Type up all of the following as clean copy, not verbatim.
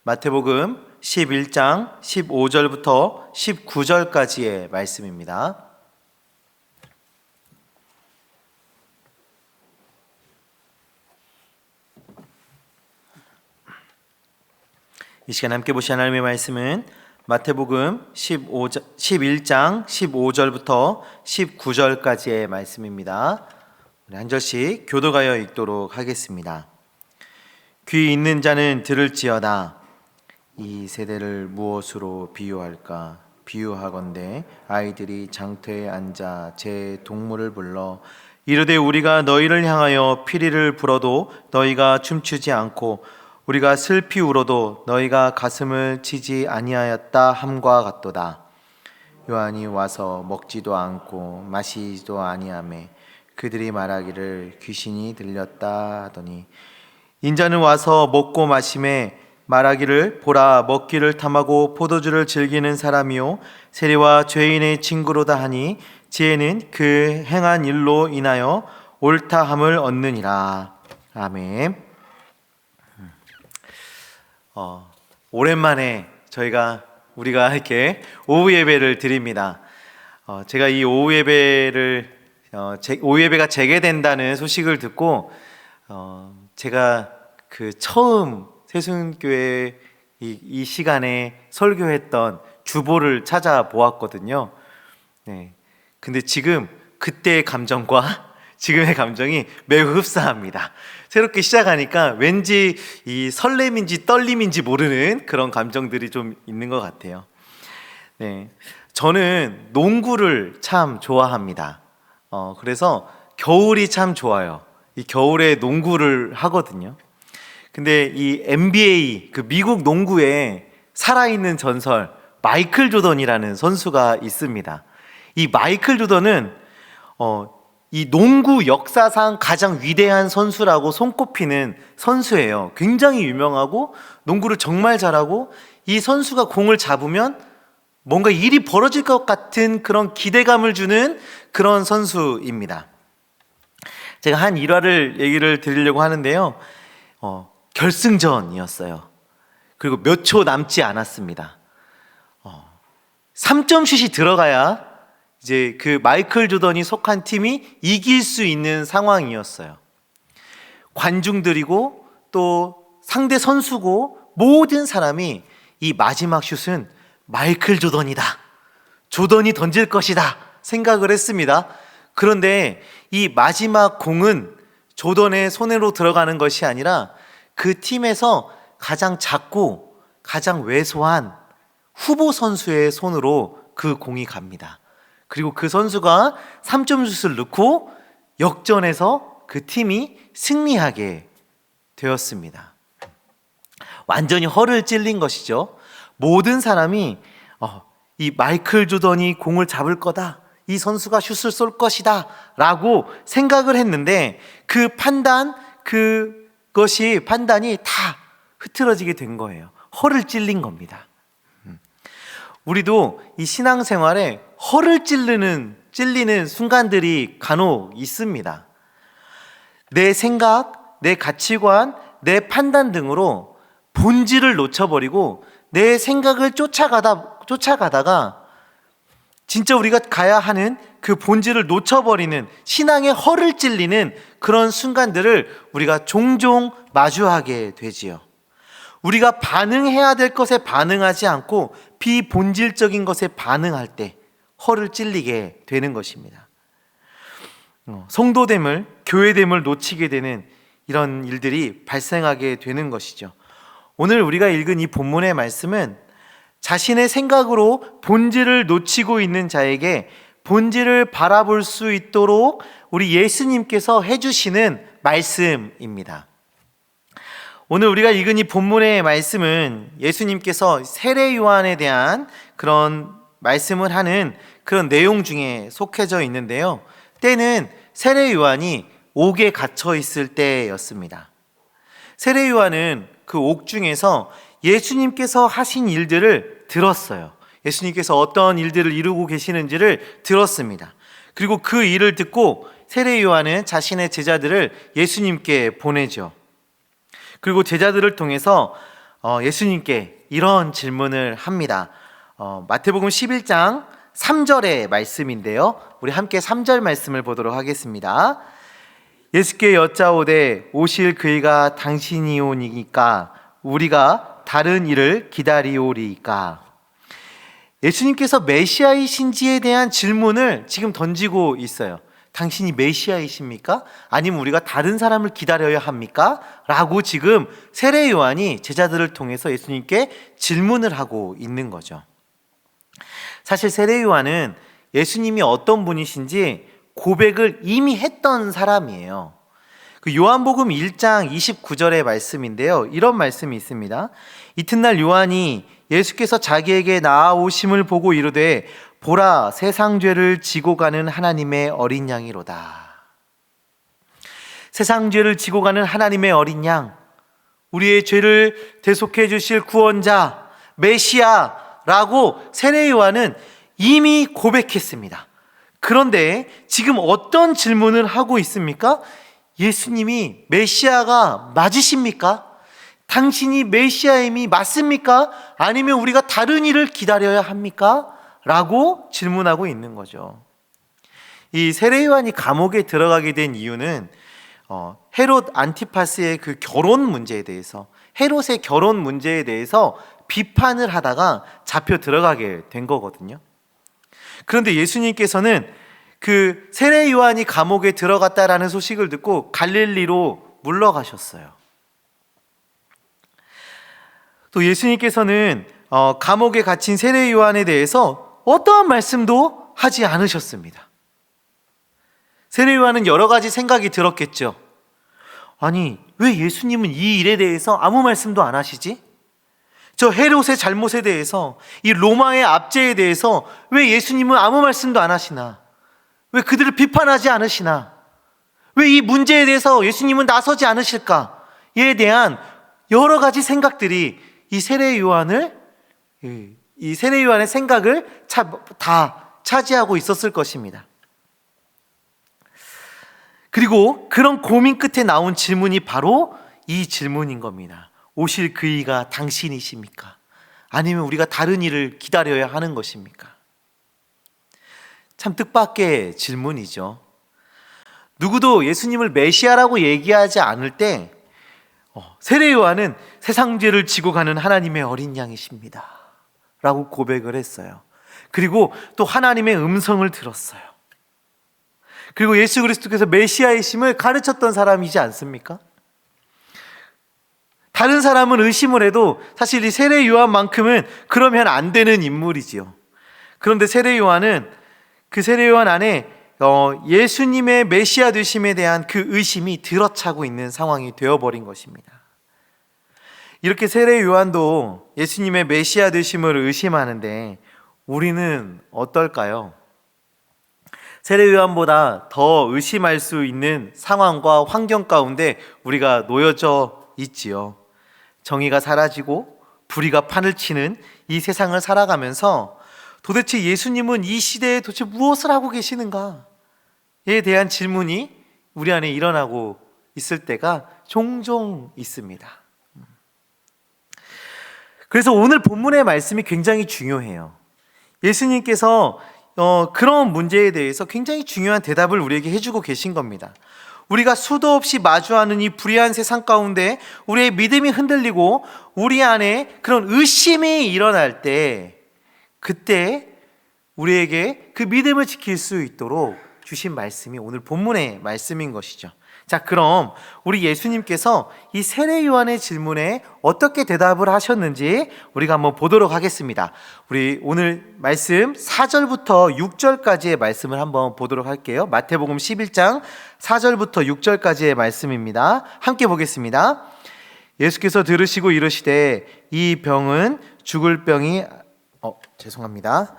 마태복음 11장 15절부터 19절까지의 말씀입니다. 이 시간 함께 보실 하나님의 말씀은 마태복음 11장 15절부터 19절까지의 말씀입니다. 우리 한 절씩 교도하여 읽도록 하겠습니다. 귀 있는 자는 들을지어다. 이 세대를 무엇으로 비유할까? 비유하건대 아이들이 장터에 앉아 제 동물을 불러 이르되 우리가 너희를 향하여 피리를 불어도 너희가 춤추지 않고 우리가 슬피 울어도 너희가 가슴을 치지 아니하였다 함과 같도다. 요한이 와서 먹지도 않고 마시지도 아니하매 그들이 말하기를 귀신이 들렸다 하더니 인자는 와서 먹고 마시매 말하기를 보라 먹기를 탐하고 포도주를 즐기는 사람이요 세리와 죄인의 친구로다 하니 지혜는 그 행한 일로 인하여 옳다함을 얻느니라. 아멘. 오랜만에 우리가 이렇게 오후 예배를 드립니다. 제가 이 오후 예배가 재개된다는 소식을 듣고 제가 처음 새순교회 이 시간에 설교했던 주보를 찾아보았거든요. 네. 근데 지금 그때의 감정과 지금의 감정이 매우 흡사합니다. 새롭게 시작하니까 왠지 이 설렘인지 떨림인지 모르는 그런 감정들이 좀 있는 것 같아요. 네. 저는 농구를 참 좋아합니다. 그래서 겨울이 참 좋아요. 이 겨울에 농구를 하거든요. 근데 이 NBA, 미국 농구에 살아있는 전설 마이클 조던이라는 선수가 있습니다. 이 마이클 조던은 이 농구 역사상 가장 위대한 선수라고 손꼽히는 선수예요. 굉장히 유명하고 농구를 정말 잘하고 이 선수가 공을 잡으면 뭔가 일이 벌어질 것 같은 그런 기대감을 주는 그런 선수입니다. 제가 한 일화를 얘기를 드리려고 하는데요. 결승전이었어요. 그리고 몇 초 남지 않았습니다. 3점 슛이 들어가야 이제 그 마이클 조던이 속한 팀이 이길 수 있는 상황이었어요. 관중들이고 또 상대 선수고 모든 사람이 이 마지막 슛은 마이클 조던이다, 조던이 던질 것이다 생각을 했습니다. 그런데 이 마지막 공은 조던의 손으로 들어가는 것이 아니라 그 팀에서 가장 작고 가장 왜소한 후보 선수의 손으로 그 공이 갑니다. 그리고 그 선수가 3점 슛을 넣고 역전해서 그 팀이 승리하게 되었습니다. 완전히 허를 찔린 것이죠. 모든 사람이 이 마이클 조던이 공을 잡을 거다, 이 선수가 슛을 쏠 것이다 라고 생각을 했는데 그 판단이 다 흐트러지게 된 거예요. 허를 찔린 겁니다. 우리도 이 신앙생활에 허를 찔리는 순간들이 간혹 있습니다. 내 생각, 내 가치관, 내 판단 등으로 본질을 놓쳐버리고 내 생각을 쫓아가다가 진짜 우리가 가야 하는 그 본질을 놓쳐버리는 신앙의 허를 찔리는 그런 순간들을 우리가 종종 마주하게 되지요. 우리가 반응해야 될 것에 반응하지 않고 비본질적인 것에 반응할 때 허를 찔리게 되는 것입니다. 성도됨을, 교회됨을 놓치게 되는 이런 일들이 발생하게 되는 것이죠. 오늘 우리가 읽은 이 본문의 말씀은 자신의 생각으로 본질을 놓치고 있는 자에게 본질을 바라볼 수 있도록 우리 예수님께서 해주시는 말씀입니다. 오늘 우리가 읽은 이 본문의 말씀은 예수님께서 세례 요한에 대한 그런 말씀을 하는 그런 내용 중에 속해져 있는데요. 때는 세례 요한이 옥에 갇혀 있을 때였습니다. 세례 요한은 그 옥 중에서 예수님께서 하신 일들을 들었어요. 예수님께서 어떤 일들을 이루고 계시는지를 들었습니다. 그리고 그 일을 듣고 세례 요한은 자신의 제자들을 예수님께 보내죠. 그리고 제자들을 통해서 예수님께 이런 질문을 합니다. 마태복음 11장 3절의 말씀인데요. 우리 함께 3절 말씀을 보도록 하겠습니다. 예수께 여짜오되 오실 그이가 당신이오니까 우리가 다른 이를 기다리오리이까. 예수님께서 메시아이신지에 대한 질문을 지금 던지고 있어요. 당신이 메시아이십니까? 아니면 우리가 다른 사람을 기다려야 합니까? 라고 지금 세례 요한이 제자들을 통해서 예수님께 질문을 하고 있는 거죠. 사실 세례 요한은 예수님이 어떤 분이신지 고백을 이미 했던 사람이에요. 그 요한복음 1장 29절의 말씀인데요. 이런 말씀이 있습니다. 이튿날 요한이 예수께서 자기에게 나아오심을 보고 이르되 보라, 세상 죄를 지고 가는 하나님의 어린 양이로다. 세상 죄를 지고 가는 하나님의 어린 양, 우리의 죄를 대속해 주실 구원자 메시아라고 세례 요한은 이미 고백했습니다. 그런데 지금 어떤 질문을 하고 있습니까? 예수님이 메시아가 맞으십니까? 당신이 메시아임이 맞습니까? 아니면 우리가 다른 일을 기다려야 합니까? 라고 질문하고 있는 거죠. 이 세례 요한이 감옥에 들어가게 된 이유는 헤롯 안티파스의 그 결혼 문제에 대해서, 헤롯의 결혼 문제에 대해서 비판을 하다가 잡혀 들어가게 된 거거든요. 그런데 예수님께서는 그 세례 요한이 감옥에 들어갔다라는 소식을 듣고 갈릴리로 물러가셨어요. 또 예수님께서는 감옥에 갇힌 세례 요한에 대해서 어떠한 말씀도 하지 않으셨습니다. 세례 요한은 여러 가지 생각이 들었겠죠. 아니, 왜 예수님은 이 일에 대해서 아무 말씀도 안 하시지? 저 헤롯의 잘못에 대해서, 이 로마의 압제에 대해서 왜 예수님은 아무 말씀도 안 하시나? 왜 그들을 비판하지 않으시나? 왜 이 문제에 대해서 예수님은 나서지 않으실까에 대한 여러 가지 생각들이 이 세례 요한의 생각을 다 차지하고 있었을 것입니다. 그리고 그런 고민 끝에 나온 질문이 바로 이 질문인 겁니다. 오실 그이가 당신이십니까? 아니면 우리가 다른 일을 기다려야 하는 것입니까? 참 뜻밖의 질문이죠. 누구도 예수님을 메시아라고 얘기하지 않을 때 세례 요한은 세상 죄를 지고 가는 하나님의 어린 양이십니다 라고 고백을 했어요. 그리고 또 하나님의 음성을 들었어요. 그리고 예수 그리스도께서 메시아이심을 가르쳤던 사람이지 않습니까? 다른 사람은 의심을 해도 사실 이 세례 요한만큼은 그러면 안 되는 인물이지요. 그런데 세례 요한은 그 세례 요한 안에 예수님의 메시아 되심에 대한 그 의심이 들어차고 있는 상황이 되어버린 것입니다. 이렇게 세례 요한도 예수님의 메시아 되심을 의심하는데 우리는 어떨까요? 세례 요한보다 더 의심할 수 있는 상황과 환경 가운데 우리가 놓여져 있지요. 정의가 사라지고 불의가 판을 치는 이 세상을 살아가면서 도대체 예수님은 이 시대에 도대체 무엇을 하고 계시는가에 대한 질문이 우리 안에 일어나고 있을 때가 종종 있습니다. 그래서 오늘 본문의 말씀이 굉장히 중요해요. 예수님께서 그런 문제에 대해서 굉장히 중요한 대답을 우리에게 해주고 계신 겁니다. 우리가 수도 없이 마주하는 이 불의한 세상 가운데 우리의 믿음이 흔들리고 우리 안에 그런 의심이 일어날 때, 그때 우리에게 그 믿음을 지킬 수 있도록 주신 말씀이 오늘 본문의 말씀인 것이죠. 자, 그럼 우리 예수님께서 이 세례 요한의 질문에 어떻게 대답을 하셨는지 우리가 한번 보도록 하겠습니다. 우리 오늘 말씀 4절부터 6절까지의 말씀을 한번 보도록 할게요. 마태복음 11장 4절부터 6절까지의 말씀입니다. 함께 보겠습니다. 예수께서 들으시고 이르시되 이 병은 죽을 병이 죄송합니다.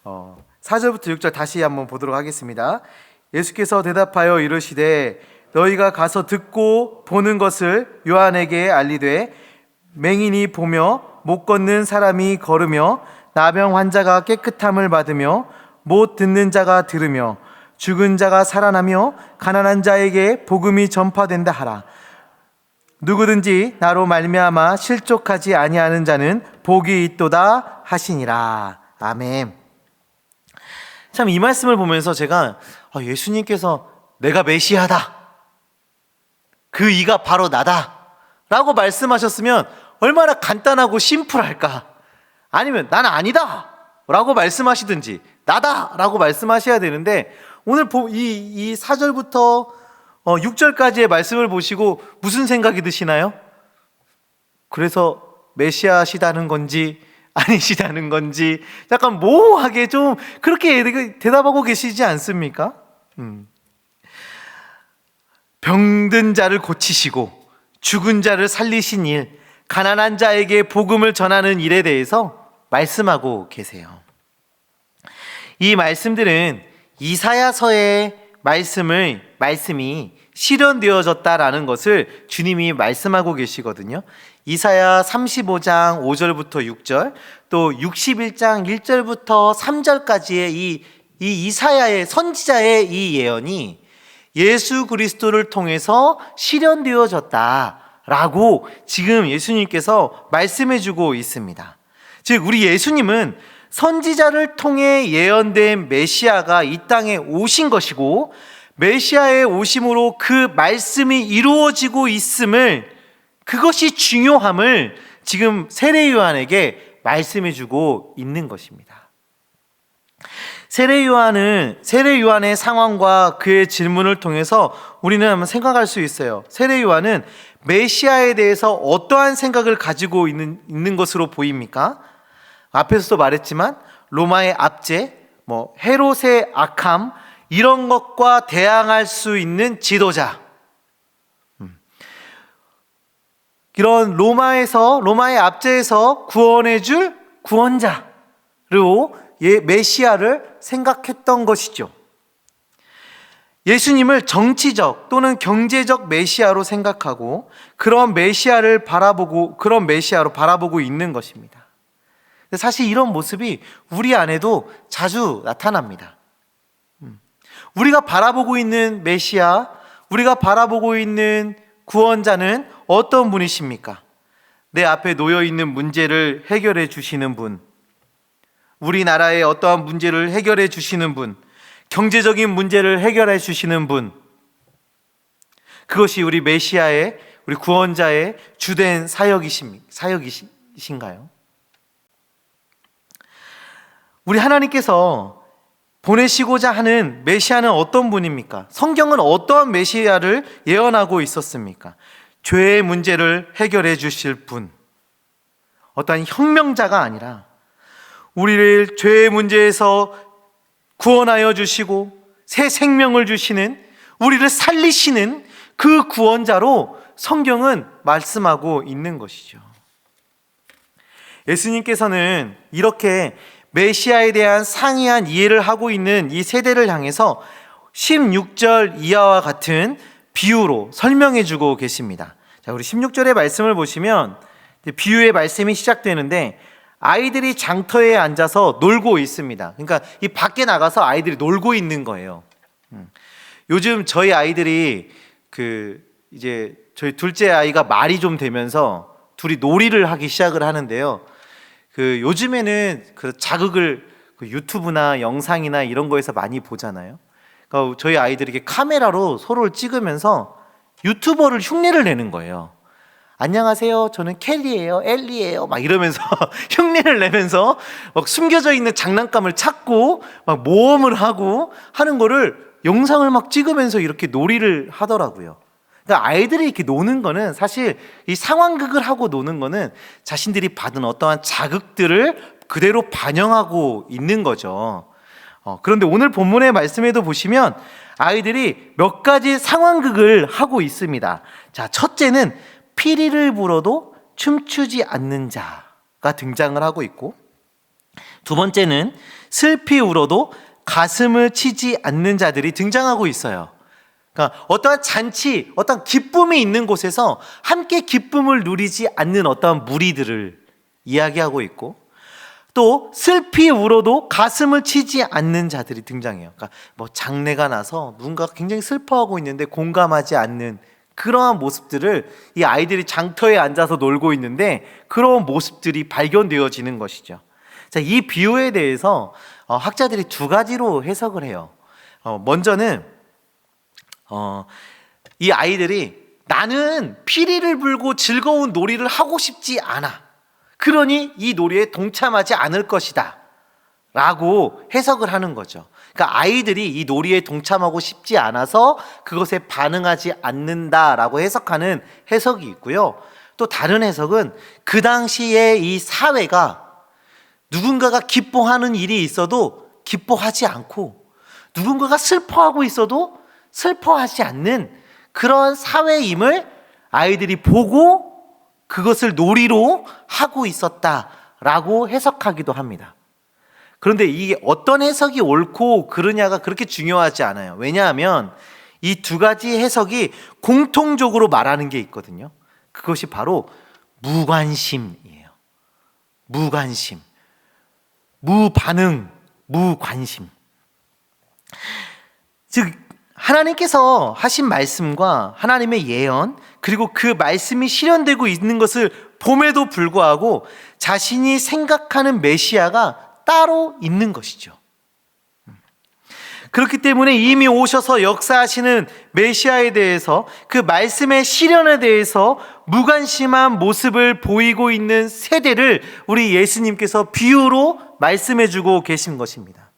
4절부터 6절 다시 한번 보도록 하겠습니다. 예수께서 대답하여 이르시되 너희가 가서 듣고 보는 것을 요한에게 알리되 맹인이 보며 못 걷는 사람이 걸으며 나병 환자가 깨끗함을 받으며 못 듣는 자가 들으며 죽은 자가 살아나며 가난한 자에게 복음이 전파된다 하라. 누구든지 나로 말미암아 실족하지 아니하는 자는 복이 있도다 하시니라. 아멘. 참 이 말씀을 보면서 제가 예수님께서 내가 메시아다, 그 이가 바로 나다 라고 말씀하셨으면 얼마나 간단하고 심플할까. 아니면 나는 아니다 라고 말씀하시든지 나다 라고 말씀하셔야 되는데, 오늘 이 4절부터 6절까지의 말씀을 보시고 무슨 생각이 드시나요? 그래서 메시아시다는 건지 아니시다는 건지 약간 모호하게 좀 그렇게 대답하고 계시지 않습니까? 병든 자를 고치시고 죽은 자를 살리신 일, 가난한 자에게 복음을 전하는 일에 대해서 말씀하고 계세요. 이 말씀들은 이사야서의 말씀이 실현되어졌다라는 것을 주님이 말씀하고 계시거든요. 이사야 35장 5절부터 6절, 또 61장 1절부터 3절까지의 이 이사야의 선지자의 이 예언이 예수 그리스도를 통해서 실현되어졌다라고 지금 예수님께서 말씀해주고 있습니다. 즉 우리 예수님은 선지자를 통해 예언된 메시아가 이 땅에 오신 것이고, 메시아의 오심으로 그 말씀이 이루어지고 있음을, 그것이 중요함을 지금 세례 요한에게 말씀해주고 있는 것입니다. 세례 요한의 상황과 그의 질문을 통해서 우리는 한번 생각할 수 있어요. 세례 요한은 메시아에 대해서 어떠한 생각을 가지고 있는 것으로 보입니까? 앞에서도 말했지만 로마의 압제, 헤롯의 악함, 이런 것과 대항할 수 있는 지도자, 이런 로마의 압제에서 구원해줄 구원자로 메시아를 생각했던 것이죠. 예수님을 정치적 또는 경제적 메시아로 생각하고 그런 메시아로 바라보고 있는 것입니다. 사실 이런 모습이 우리 안에도 자주 나타납니다. 우리가 바라보고 있는 메시아, 우리가 바라보고 있는 구원자는 어떤 분이십니까? 내 앞에 놓여 있는 문제를 해결해 주시는 분, 우리나라의 어떠한 문제를 해결해 주시는 분, 경제적인 문제를 해결해 주시는 분, 그것이 우리 메시아의, 우리 구원자의 주된 사역이신가요? 우리 하나님께서 보내시고자 하는 메시아는 어떤 분입니까? 성경은 어떠한 메시아를 예언하고 있었습니까? 죄의 문제를 해결해 주실 분, 어떠한 혁명자가 아니라 우리를 죄의 문제에서 구원하여 주시고 새 생명을 주시는, 우리를 살리시는 그 구원자로 성경은 말씀하고 있는 것이죠. 예수님께서는 이렇게 메시아에 대한 상이한 이해를 하고 있는 이 세대를 향해서 16절 이하와 같은 비유로 설명해 주고 계십니다. 자, 우리 16절의 말씀을 보시면 비유의 말씀이 시작되는데, 아이들이 장터에 앉아서 놀고 있습니다. 그러니까 이 밖에 나가서 아이들이 놀고 있는 거예요. 요즘 저희 아이들이 이제 저희 둘째 아이가 말이 좀 되면서 둘이 놀이를 하기 시작을 하는데요. 요즘에는 자극을 유튜브나 영상이나 이런 거에서 많이 보잖아요. 그러니까 저희 아이들이 이렇게 카메라로 서로를 찍으면서 유튜버를 흉내를 내는 거예요. 안녕하세요, 저는 켈리예요, 엘리예요, 막 이러면서 흉내를 내면서 막 숨겨져 있는 장난감을 찾고 막 모험을 하고 하는 거를 영상을 막 찍으면서 이렇게 놀이를 하더라고요. 그러니까 아이들이 이렇게 노는 거는 사실 이 상황극을 하고 노는 거는 자신들이 받은 어떠한 자극들을 그대로 반영하고 있는 거죠. 그런데 오늘 본문의 말씀에도 보시면 아이들이 몇 가지 상황극을 하고 있습니다. 자, 첫째는 피리를 불어도 춤추지 않는 자가 등장을 하고 있고, 두 번째는 슬피 울어도 가슴을 치지 않는 자들이 등장하고 있어요. 그러니까 어떠한 잔치, 어떠한 기쁨이 있는 곳에서 함께 기쁨을 누리지 않는 어떠한 무리들을 이야기하고 있고, 또 슬피 울어도 가슴을 치지 않는 자들이 등장해요. 그러니까 장례가 나서 누군가 굉장히 슬퍼하고 있는데 공감하지 않는 그러한 모습들을 이 아이들이 장터에 앉아서 놀고 있는데 그런 모습들이 발견되어지는 것이죠. 자, 이 비유에 대해서 학자들이 두 가지로 해석을 해요. 먼저는 이 아이들이 나는 피리를 불고 즐거운 놀이를 하고 싶지 않아. 그러니 이 놀이에 동참하지 않을 것이다. 라고 해석을 하는 거죠. 그러니까 아이들이 이 놀이에 동참하고 싶지 않아서 그것에 반응하지 않는다라고 해석하는 해석이 있고요. 또 다른 해석은 그 당시에 이 사회가 누군가가 기뻐하는 일이 있어도 기뻐하지 않고 누군가가 슬퍼하고 있어도 슬퍼하지 않는 그런 사회임을 아이들이 보고 그것을 놀이로 하고 있었다라고 해석하기도 합니다. 그런데 이게 어떤 해석이 옳고 그르냐가 그렇게 중요하지 않아요. 왜냐하면 이 두 가지 해석이 공통적으로 말하는 게 있거든요. 그것이 바로 무관심이에요. 무관심, 무반응, 무관심. 즉 하나님께서 하신 말씀과 하나님의 예언, 그리고 그 말씀이 실현되고 있는 것을 봄에도 불구하고 자신이 생각하는 메시아가 따로 있는 것이죠. 그렇기 때문에 이미 오셔서 역사하시는 메시아에 대해서, 그 말씀의 실현에 대해서 무관심한 모습을 보이고 있는 세대를 우리 예수님께서 비유로 말씀해주고 계신 것입니다.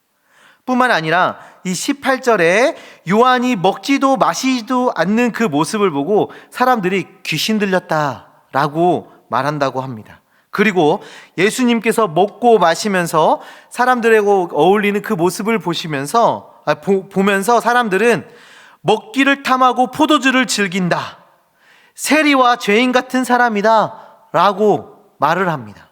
뿐만 아니라 이 18절에 요한이 먹지도 마시지도 않는 그 모습을 보고 사람들이 귀신 들렸다라고 말한다고 합니다. 그리고 예수님께서 먹고 마시면서 사람들하고 어울리는 그 모습을 보면서 사람들은 먹기를 탐하고 포도주를 즐긴다, 세리와 죄인 같은 사람이다 라고 말을 합니다.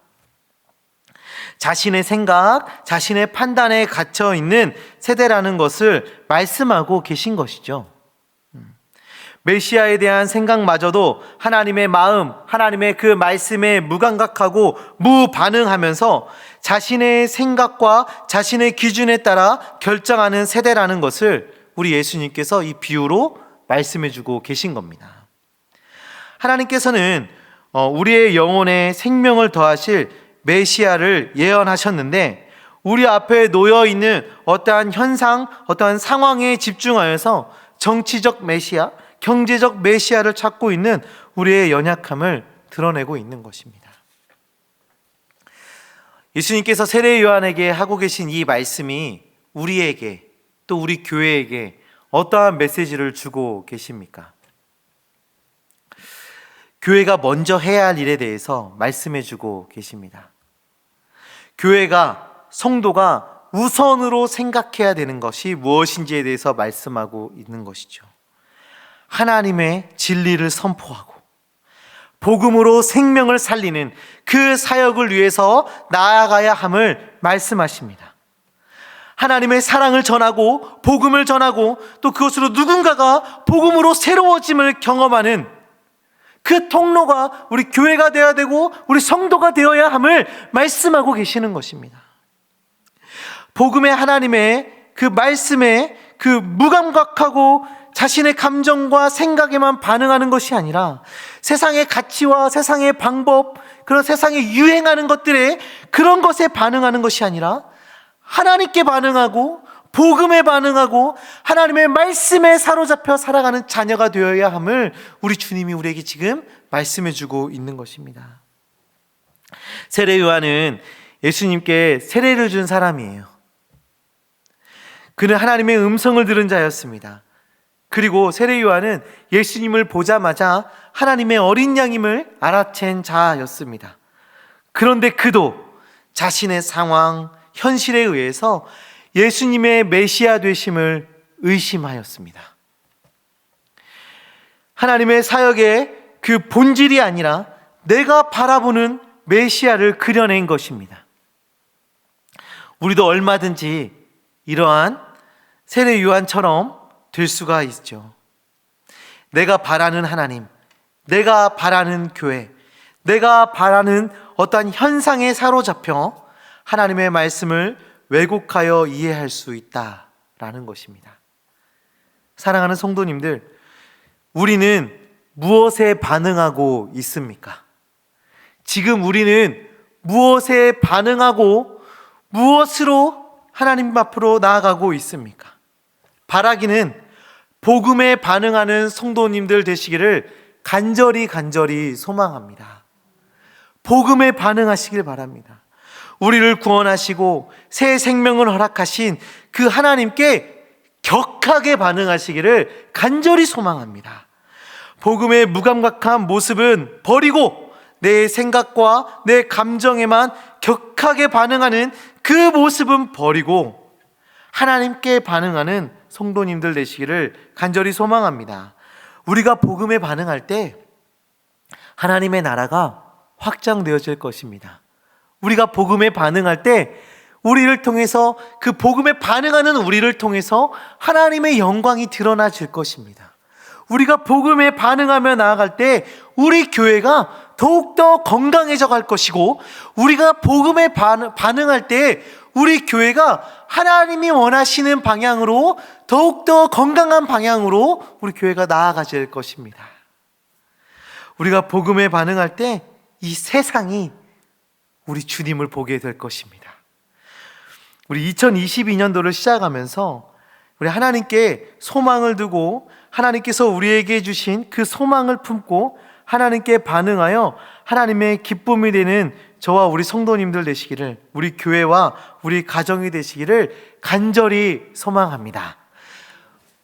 자신의 생각, 자신의 판단에 갇혀 있는 세대라는 것을 말씀하고 계신 것이죠. 메시아에 대한 생각마저도 하나님의 마음, 하나님의 그 말씀에 무감각하고 무반응하면서 자신의 생각과 자신의 기준에 따라 결정하는 세대라는 것을 우리 예수님께서 이 비유로 말씀해주고 계신 겁니다. 하나님께서는 우리의 영혼에 생명을 더하실 메시아를 예언하셨는데 우리 앞에 놓여 있는 어떠한 현상, 어떠한 상황에 집중하여서 정치적 메시아, 경제적 메시아를 찾고 있는 우리의 연약함을 드러내고 있는 것입니다. 예수님께서 세례 요한에게 하고 계신 이 말씀이 우리에게, 또 우리 교회에게 어떠한 메시지를 주고 계십니까? 교회가 먼저 해야 할 일에 대해서 말씀해 주고 계십니다. 교회가, 성도가 우선으로 생각해야 되는 것이 무엇인지에 대해서 말씀하고 있는 것이죠. 하나님의 진리를 선포하고 복음으로 생명을 살리는 그 사역을 위해서 나아가야 함을 말씀하십니다. 하나님의 사랑을 전하고 복음을 전하고 또 그것으로 누군가가 복음으로 새로워짐을 경험하는 그 통로가 우리 교회가 되어야 되고 우리 성도가 되어야 함을 말씀하고 계시는 것입니다. 복음의 하나님의 그 말씀에 그 무감각하고 자신의 감정과 생각에만 반응하는 것이 아니라 세상의 가치와 세상의 방법, 그런 세상에 유행하는 것들에, 그런 것에 반응하는 것이 아니라 하나님께 반응하고 복음에 반응하고 하나님의 말씀에 사로잡혀 살아가는 자녀가 되어야 함을 우리 주님이 우리에게 지금 말씀해 주고 있는 것입니다. 세례 요한은 예수님께 세례를 준 사람이에요. 그는 하나님의 음성을 들은 자였습니다. 그리고 세례 요한은 예수님을 보자마자 하나님의 어린 양임을 알아챈 자였습니다. 그런데 그도 자신의 상황, 현실에 의해서 예수님의 메시아 되심을 의심하였습니다. 하나님의 사역의 그 본질이 아니라 내가 바라보는 메시아를 그려낸 것입니다. 우리도 얼마든지 이러한 세례 요한처럼 될 수가 있죠. 내가 바라는 하나님, 내가 바라는 교회, 내가 바라는 어떠한 현상에 사로잡혀 하나님의 말씀을 왜곡하여 이해할 수 있다라는 것입니다. 사랑하는 성도님들, 우리는 무엇에 반응하고 있습니까? 지금 우리는 무엇에 반응하고 무엇으로 하나님 앞으로 나아가고 있습니까? 바라기는 복음에 반응하는 성도님들 되시기를 간절히 소망합니다. 복음에 반응하시길 바랍니다. 우리를 구원하시고 새 생명을 허락하신 그 하나님께 격하게 반응하시기를 간절히 소망합니다. 복음의 무감각한 모습은 버리고 내 생각과 내 감정에만 격하게 반응하는 그 모습은 버리고 하나님께 반응하는 성도님들 되시기를 간절히 소망합니다. 우리가 복음에 반응할 때 하나님의 나라가 확장되어질 것입니다. 우리가 복음에 반응할 때 우리를 통해서, 그 복음에 반응하는 우리를 통해서 하나님의 영광이 드러나질 것입니다. 우리가 복음에 반응하며 나아갈 때 우리 교회가 더욱더 건강해져 갈 것이고, 우리가 복음에 반응할 때 우리 교회가 하나님이 원하시는 방향으로, 더욱더 건강한 방향으로 우리 교회가 나아가질 것입니다. 우리가 복음에 반응할 때 이 세상이 우리 주님을 보게 될 것입니다. 우리 2022년도를 시작하면서 우리 하나님께 소망을 두고 하나님께서 우리에게 주신 그 소망을 품고 하나님께 반응하여 하나님의 기쁨이 되는 저와 우리 성도님들 되시기를, 우리 교회와 우리 가정이 되시기를 간절히 소망합니다.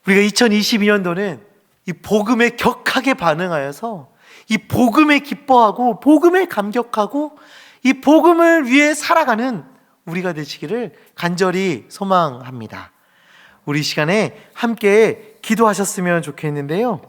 우리가 2022년도는 이 복음에 격하게 반응하여서 이 복음에 기뻐하고 복음에 감격하고 이 복음을 위해 살아가는 우리가 되시기를 간절히 소망합니다. 우리 시간에 함께 기도하셨으면 좋겠는데요.